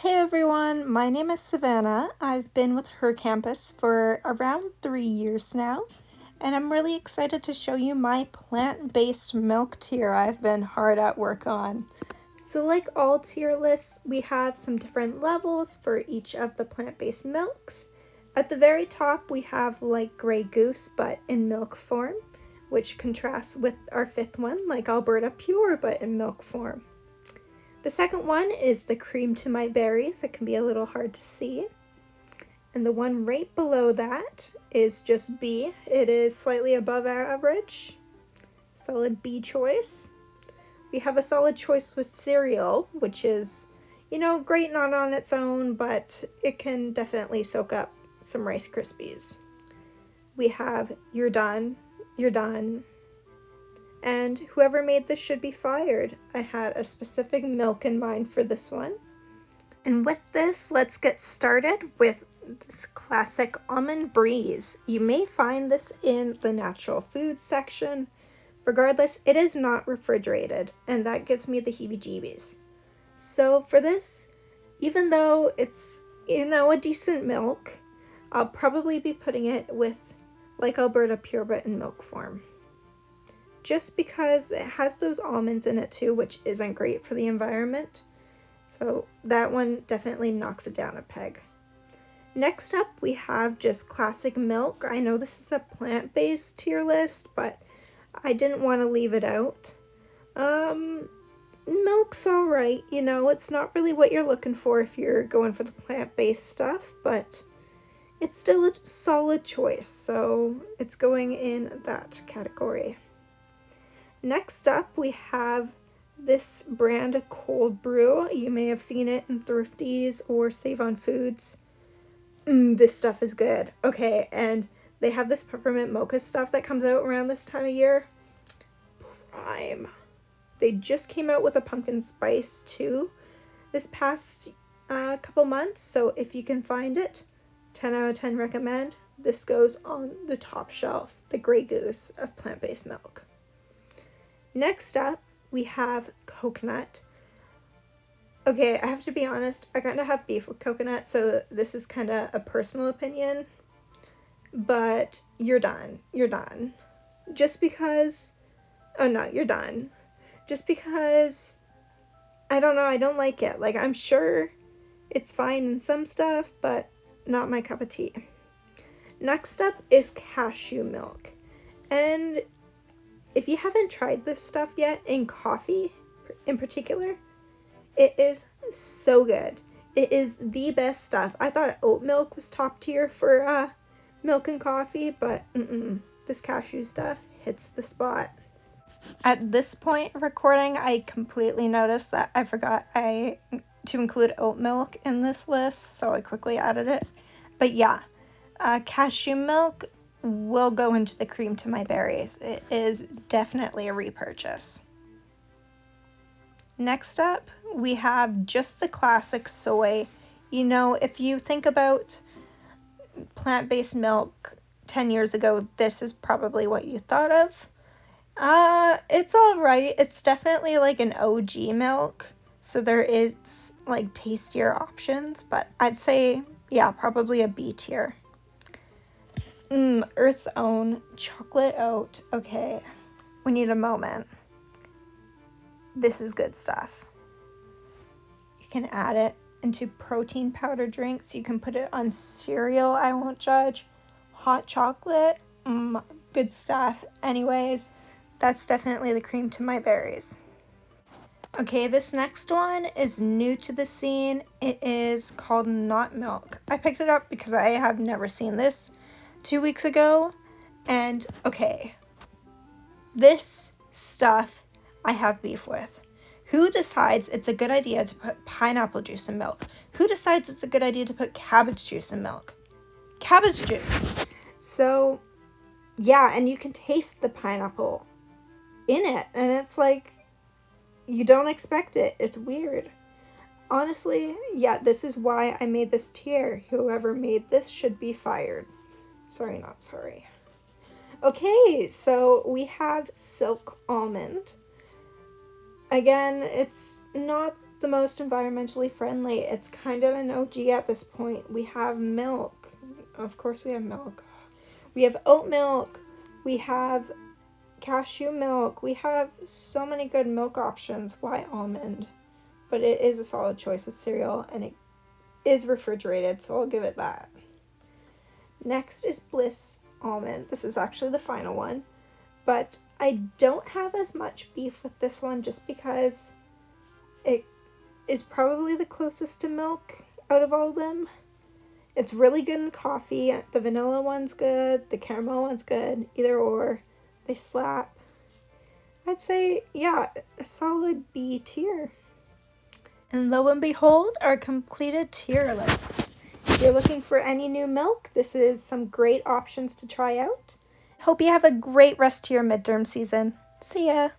Hey everyone, my name is Savannah. I've been with Her Campus for around 3 years now, and I'm really excited to show you my plant-based milk tier I've been hard at work on. So like all tier lists, we have some different levels for each of the plant-based milks. At the very top, we have like Grey Goose, but in milk form, which contrasts with our fifth one, like Alberta Pure, but in milk form. The second one is the Cream to My Berries. It can be a little hard to see. And the one right below that is just B. It is slightly above average. Solid B choice. We have a solid choice with cereal, which is, great not on its own, but it can definitely soak up some Rice Krispies. We have You're Done, You're Done, and whoever made this should be fired. I had a specific milk in mind for this one. And with this, let's get started with this classic Almond Breeze. You may find this in the natural food section. Regardless, it is not refrigerated, and that gives me the heebie-jeebies. So for this, even though it's, a decent milk, I'll probably be putting it with like Alberta Pure but in milk form. Just because it has those almonds in it too, which isn't great for the environment. So that one definitely knocks it down a peg. Next up, we have just classic milk. I know this is a plant-based tier list, but I didn't want to leave it out. Milk's alright, it's not really what you're looking for if you're going for the plant-based stuff, but it's still a solid choice, so it's going in that category. Next up, we have this brand of cold brew. You may have seen it in Thrifties or Save on Foods. This stuff is good. Okay, and they have this peppermint mocha stuff that comes out around this time of year. Prime. They just came out with a pumpkin spice too this past couple months, so if you can find it, 10 out of 10 recommend. This goes on the top shelf, the Grey Goose of plant-based milk. Next up, we have coconut. Okay, I have to be honest, I kind of have beef with coconut, so this is kind of a personal opinion. But you're done. You're done. Just because... Oh no, you're done. Just because... I don't know, I don't like it. Like, I'm sure it's fine in some stuff, but not my cup of tea. Next up is cashew milk. And... if you haven't tried this stuff yet, in coffee in particular, it is so good. It is the best stuff. I thought oat milk was top tier for milk and coffee, but this cashew stuff hits the spot. At this point of recording, I completely noticed that I forgot to include oat milk in this list, so I quickly added it. But yeah, cashew milk will go into the Cream to My Berries. It is definitely a repurchase. Next up, we have just the classic soy. If you think about plant-based milk 10 years ago, this is probably what you thought of. It's alright. It's definitely like an OG milk, so there is like tastier options, but I'd say, yeah, probably a B tier. Earth's Own chocolate oat. Okay, we need a moment. This is good stuff. You can add it into protein powder drinks. You can put it on cereal, I won't judge. Hot chocolate. Good stuff. Anyways, that's definitely the Cream to My Berries. Okay, this next one is new to the scene. It is called Not Milk. I picked it up because I have never seen this 2 weeks ago, and okay, this stuff I have beef with. Who decides it's a good idea to put pineapple juice in milk? Who decides it's a good idea to put cabbage juice in milk? Cabbage juice. So, yeah, and you can taste the pineapple in it, and it's like, you don't expect it. It's weird. Honestly, yeah, this is why I made this tier. Whoever made this should be fired. Sorry, not sorry. Okay, so we have Silk Almond. Again, it's not the most environmentally friendly. It's kind of an OG at this point. We have milk. Of course we have milk. We have oat milk. We have cashew milk. We have so many good milk options. Why almond? But it is a solid choice with cereal, and it is refrigerated, so I'll give it that. Next is Bliss Almond. This is actually the final one, but I don't have as much beef with this one just because it is probably the closest to milk out of all of them. It's really good in coffee. The vanilla one's good. The caramel one's good. Either or. They slap. I'd say, yeah, a solid B tier. And lo and behold, our completed tier list. If you're looking for any new milk, this is some great options to try out. Hope you have a great rest of your midterm season. See ya!